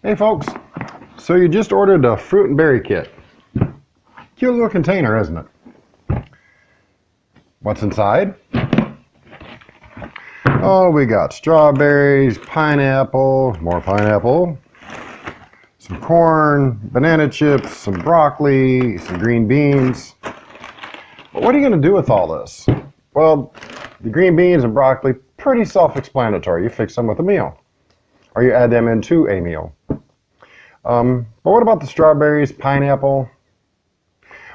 Hey folks, so you just ordered a fruit and berry kit. Cute little container, isn't it? What's inside? Oh, we got strawberries, pineapple, more pineapple, some corn, banana chips, some broccoli, some green beans. But what are you going to do with all this? Well, the green beans and broccoli, pretty self-explanatory. You fix them with a meal, or you add them into a meal. But what about the strawberries, pineapple?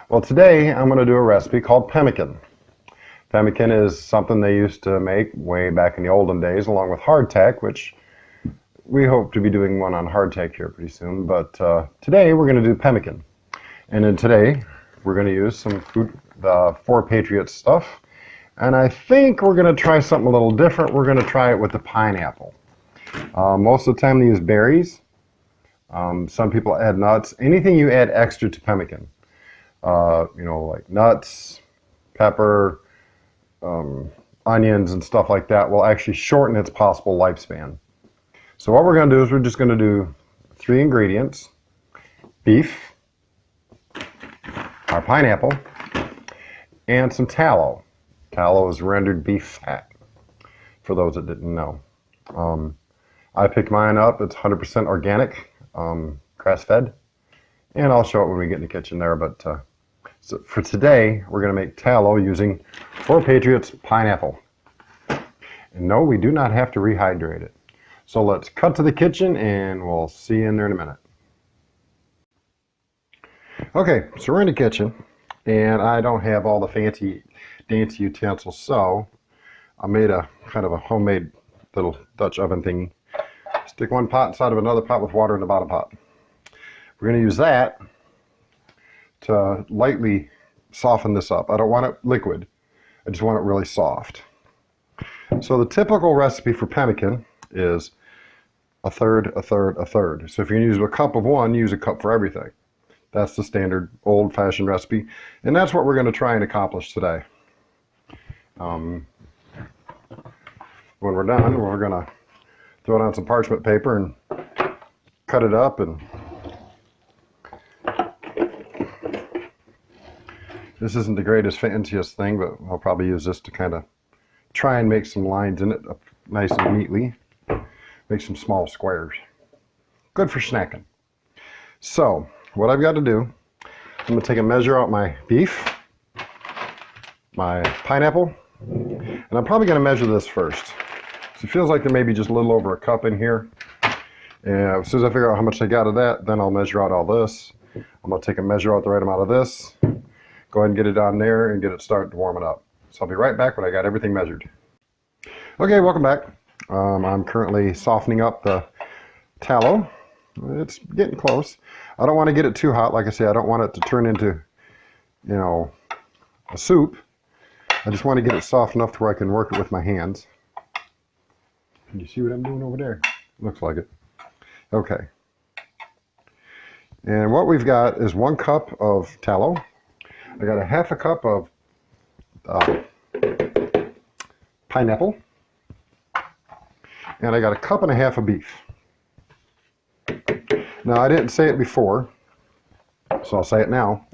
Well, today I'm going to do a recipe called pemmican. Pemmican is something they used to make way back in the olden days along with hardtack, which we hope to be doing one on hardtack here pretty soon. But today we're going to do pemmican. And then today we're going to use some the 4 Patriots stuff. And I think we're going to try something a little different. We're going to try it with the pineapple. Most of the time they use berries. Some people add nuts. Anything you add extra to pemmican, like nuts, pepper, onions and stuff like that will actually shorten its possible lifespan. So what we're going to do is we're just going to do 3 ingredients: beef, our pineapple, and some tallow. Tallow is rendered beef fat, for those that didn't know. I picked mine up. It's 100% organic, grass-fed, and I'll show it when we get in the kitchen there. But so for today, we're going to make tallow using 4 Patriots pineapple. And no, we do not have to rehydrate it. So let's cut to the kitchen, and we'll see you in there in a minute. Okay, so we're in the kitchen, and I don't have all the fancy dancy utensils, so I made a kind of a homemade little Dutch oven thingy. Stick one pot inside of another pot with water in the bottom pot. We're going to use that to lightly soften this up. I don't want it liquid. I just want it really soft. So the typical recipe for pemmican is a third, a third, a third. So if you're going to use a cup of one, use a cup for everything. That's the standard old-fashioned recipe. And that's what we're going to try and accomplish today. When we're done, we're going to throw it on some parchment paper and cut it up. And this isn't the greatest, fanciest thing, but I'll probably use this to kind of try and make some lines in it up nice and neatly. Make some small squares. Good for snacking. So, what I've got to do, I'm going to take a measure out my beef, my pineapple, and I'm probably going to measure this first. So it feels like there may be just a little over a cup in here. And as soon as I figure out how much I got of that, then I'll measure out all this. I'm going to take a measure out the right amount of this. Go ahead and get it on there and get it started to warm it up. So I'll be right back when I got everything measured. Okay, welcome back. I'm currently softening up the tallow. It's getting close. I don't want to get it too hot. Like I say, I don't want it to turn into, a soup. I just want to get it soft enough to where I can work it with my hands. Can you see what I'm doing over there? Looks like it. Okay. And what we've got is 1 cup of tallow. I got a half a cup of pineapple. And I got a cup and a half of beef. Now, I didn't say it before, so I'll say it now.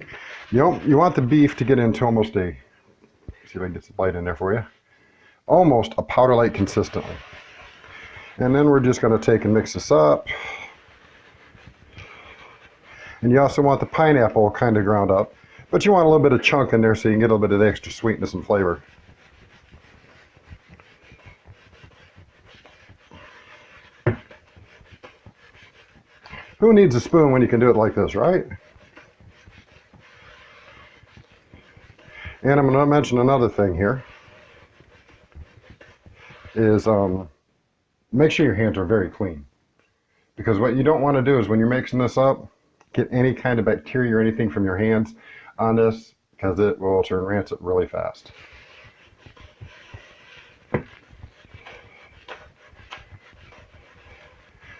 You want the beef to get into almost see if I can get some light in there for you, almost a powder-like consistency. And then we're just going to take and mix this up. And you also want the pineapple kind of ground up, but you want a little bit of chunk in there so you can get a little bit of the extra sweetness and flavor. Who needs a spoon when you can do it like this, right? And I'm going to mention another thing here, is make sure your hands are very clean. Because what you don't want to do is when you're mixing this up, get any kind of bacteria or anything from your hands on this, because it will turn rancid really fast.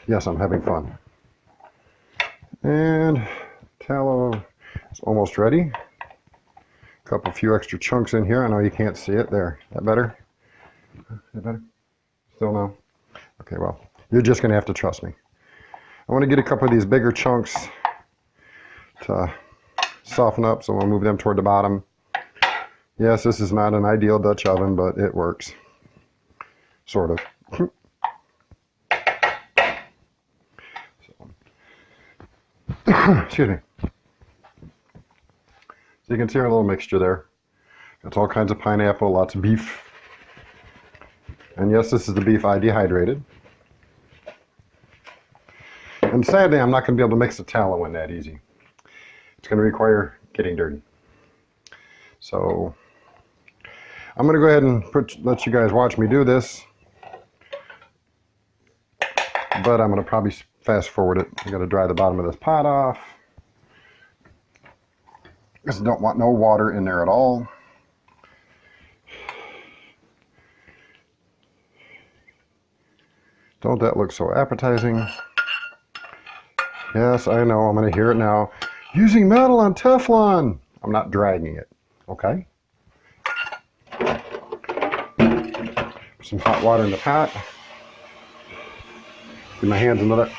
Yes, I'm having fun. And tallow is almost ready. A few extra chunks in here. I know you can't see it there. That better? That better? Still no? Okay, well, you're just going to have to trust me. I want to get a couple of these bigger chunks to soften up, so I'll move them toward the bottom. Yes, this is not an ideal Dutch oven, but it works. Sort of. Excuse me. So you can see our little mixture there. It's all kinds of pineapple, lots of beef. And yes, this is the beef I dehydrated. And sadly, I'm not going to be able to mix the tallow in that easy. It's going to require getting dirty. So I'm going to go ahead and let you guys watch me do this. But I'm going to probably fast forward it. I got to dry the bottom of this pot off. Just don't want no water in there at all. Don't that look so appetizing? Yes, I know, I'm going to hear it now. Using metal on Teflon. I'm not dragging it, okay? Some hot water in the pot. Get my hands another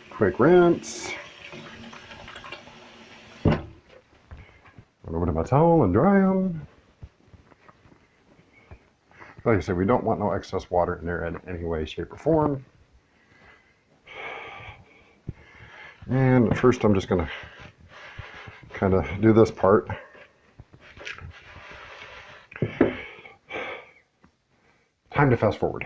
quick rinse. Run over to my towel and dry them. Like I said, we don't want no excess water in there in any way, shape, or form. And at first I'm just going to kind of do this part. Time to fast forward.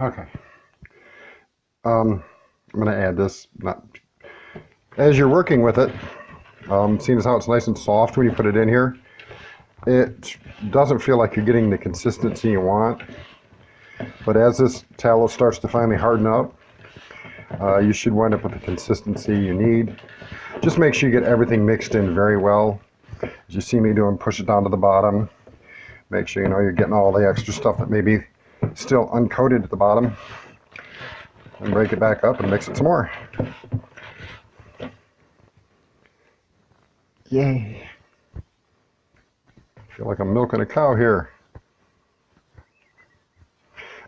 Okay. I'm going to add this. As you're working with it, seeing as how it's nice and soft when you put it in here, it doesn't feel like you're getting the consistency you want. But as this tallow starts to finally harden up, you should wind up with the consistency you need. Just make sure you get everything mixed in very well. As you see me doing, push it down to the bottom. Make sure you know you're getting all the extra stuff that may be still uncoated at the bottom. And break it back up and mix it some more. Yay. I feel like I'm milking a cow here.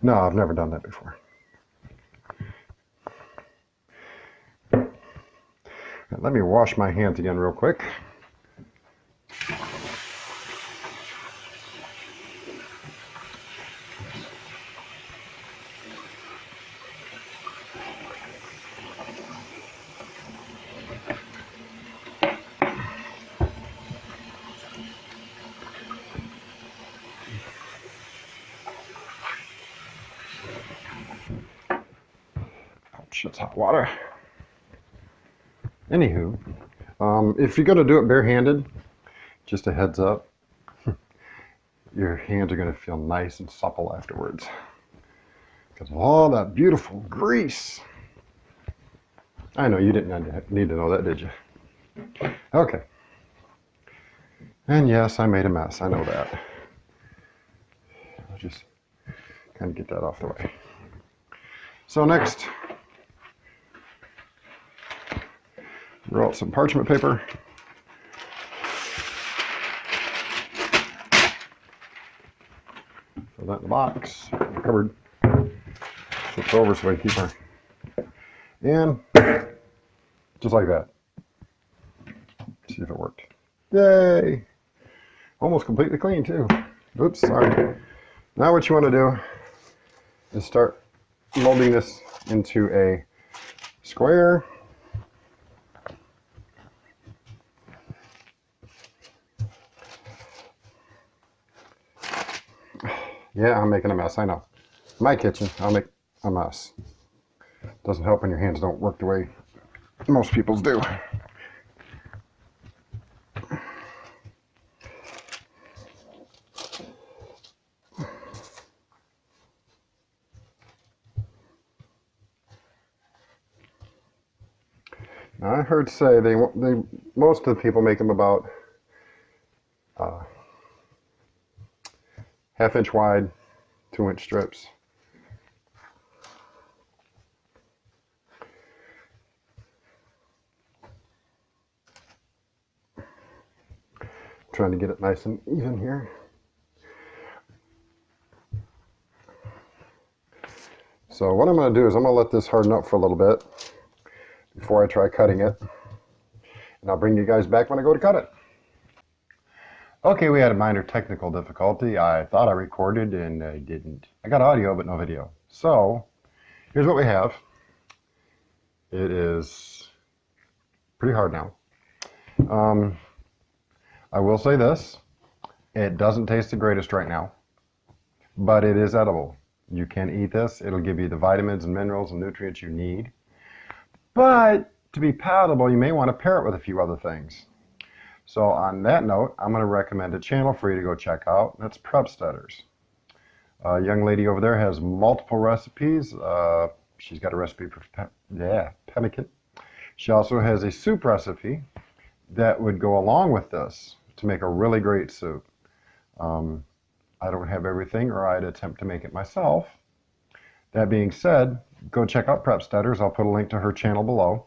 No, I've never done that before. Let me wash my hands again real quick. It's hot water. Anywho, if you're going to do it barehanded, just a heads up, your hands are going to feel nice and supple afterwards because of all that beautiful grease. I know you didn't need to know that, did you? Okay. And yes, I made a mess. I know that. I'll just kind of get that off the way. So next, roll out some parchment paper. Throw that in the box, cupboard. Flip it over so we keep our, and just like that. See if it worked. Yay! Almost completely clean too. Oops, sorry. Now what you want to do is start molding this into a square. Yeah, I'm making a mess, I know. My kitchen, I'll make a mess. Doesn't help when your hands don't work the way most people's do. Now, I heard say most of the people make them about 1/2 inch wide, 2-inch strips. Trying to get it nice and even here. So what I'm going to do is I'm going to let this harden up for a little bit before I try cutting it. And I'll bring you guys back when I go to cut it. Okay, we had a minor technical difficulty. I thought I recorded and I didn't. I got audio but no video. So here's what we have. It is pretty hard now. I will say this. It doesn't taste the greatest right now, but it is edible. You can eat this. It'll give you the vitamins and minerals and nutrients you need. But to be palatable, you may want to pair it with a few other things. So on that note, I'm going to recommend a channel for you to go check out. That's Prep Studders. A young lady over there has multiple recipes. She's got a recipe for pemmican. She also has a soup recipe that would go along with this to make a really great soup. I don't have everything, or I'd attempt to make it myself. That being said, go check out Prep Studders. I'll put a link to her channel below.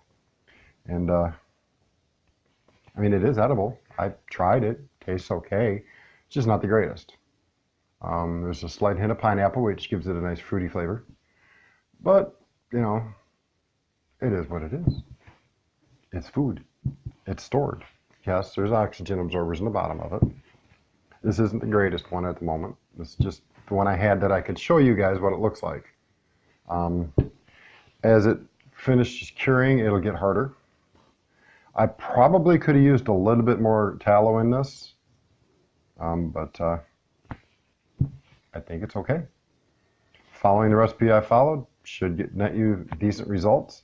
And I mean, it is edible. I've tried it. Tastes okay. It's just not the greatest. There's a slight hint of pineapple, which gives it a nice fruity flavor. But, you know, it is what it is. It's food. It's stored. Yes, there's oxygen absorbers in the bottom of it. This isn't the greatest one at the moment. This is just the one I had that I could show you guys what it looks like. As it finishes curing, it'll get harder. I probably could have used a little bit more tallow in this, but I think it's okay. Following the recipe I followed should net you decent results.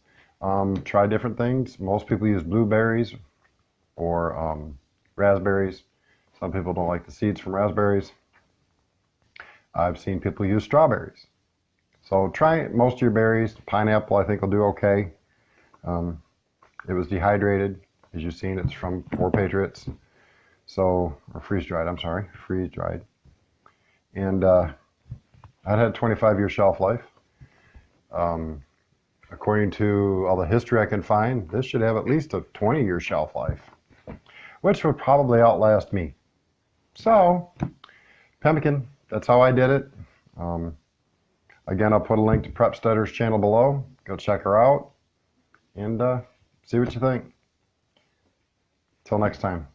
Try different things. Most people use blueberries or raspberries. Some people don't like the seeds from raspberries. I've seen people use strawberries. So try most of your berries. Pineapple I think will do okay. It was dehydrated. As you've seen, it's from 4 Patriots. So, or freeze-dried, I'm sorry, freeze-dried. And it had a 25-year shelf life. According to all the history I can find, this should have at least a 20-year shelf life, which would probably outlast me. So, pemmican, that's how I did it. Again, I'll put a link to Prep Studders' channel below. Go check her out and see what you think. Till next time.